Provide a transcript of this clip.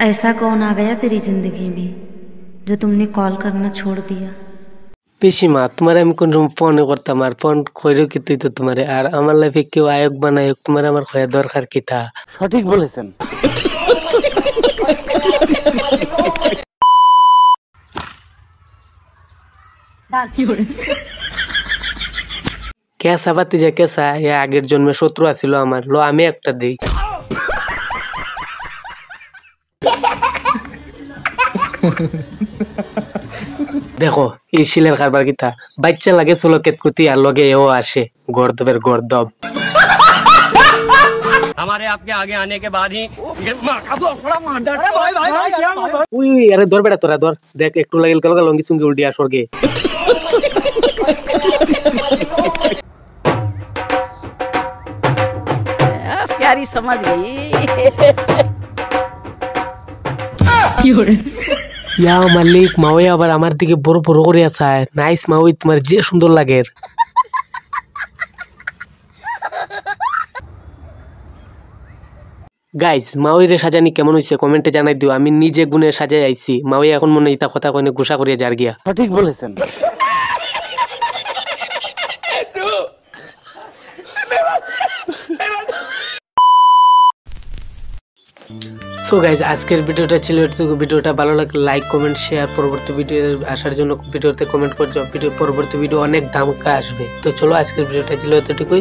ऐसा कौन आ गया तेरी जिंदगी में जो तुमने कॉल करना छोड़ दिया? পিসিমা তোমার আমি কোন রকম ফোন করতাম আর ফোন কইরো কি তুই তো তোমারে আর আমার লাইফে কেউ আয়োগ বানায়ক তোমার আমার খয়া দরকার কি তা সঠিক বলেছেন। কেসা পাতি যে কেসা এ আগের জন্মে শত্রু আছিল আমার লো আমি একটা দেই দেখো এই শিলের কারবার কিতা বাচ্চা লাগে চলো কেতকুতি আর লগে এও আসে গর্দবের গর্দব हमारे आपके आगे आने के बाद ही উই আরে ধর বেটা তোরা ধর দেখ একটু লাগিল গেল লঙ্গি চুঙ্গি উল্টি আসরগে प्यारी समझ गई। ইয়া মালিক মাওই আবার আমার দিকে বড় বড় করে আছায় নাইস মাওই তোমার যে সুন্দর লাগে গাইস মাওইরে সাজানি কেমন হইছে কমেন্টে জানাই দিও আমি নিজে গুনে সাজাই আইছি মাওই এখন মনে ইতা কথা কইনে গুসা করিয়া যার গিয়া সঠিক বলেছেন। সো গাইস আজকের ভিডিওটা ছিল এতটুকু ভিডিওটা ভালো লাগলে লাইক কমেন্ট শেয়ার পরবর্তী ভিডিও আসার জন্য ভিডিওতে কমেন্ট করে যাও ভিডিও পরবর্তী ভিডিও অনেক ধামাকা আসবে তো চলো আজকের ভিডিওটা ছিল এতটুকুই।